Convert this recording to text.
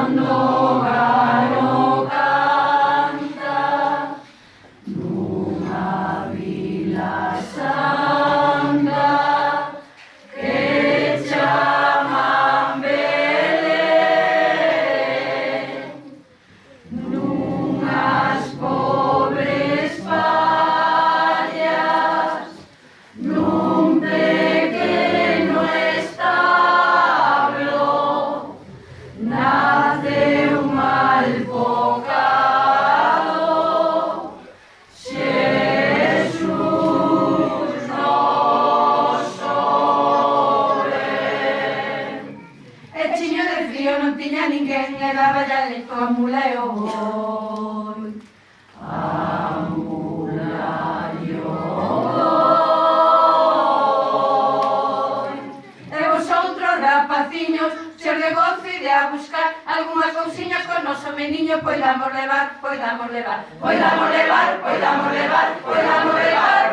cando galo canta nunha vila santa que chaman Belén, nunhas pobres pallas, nun pequeno establo, nace un albocado, Xesús noso ben. E chiño de frío non tiña ninguén, e daba ya leito a mula e o boi. A mula e o boi. E vosotros, rapaciños, se os de gozo e de a buscar algunhas cousiñas con noso meniño poidamos levar, poidamos levar, poidamos levar, poidamos levar, poidamos levar,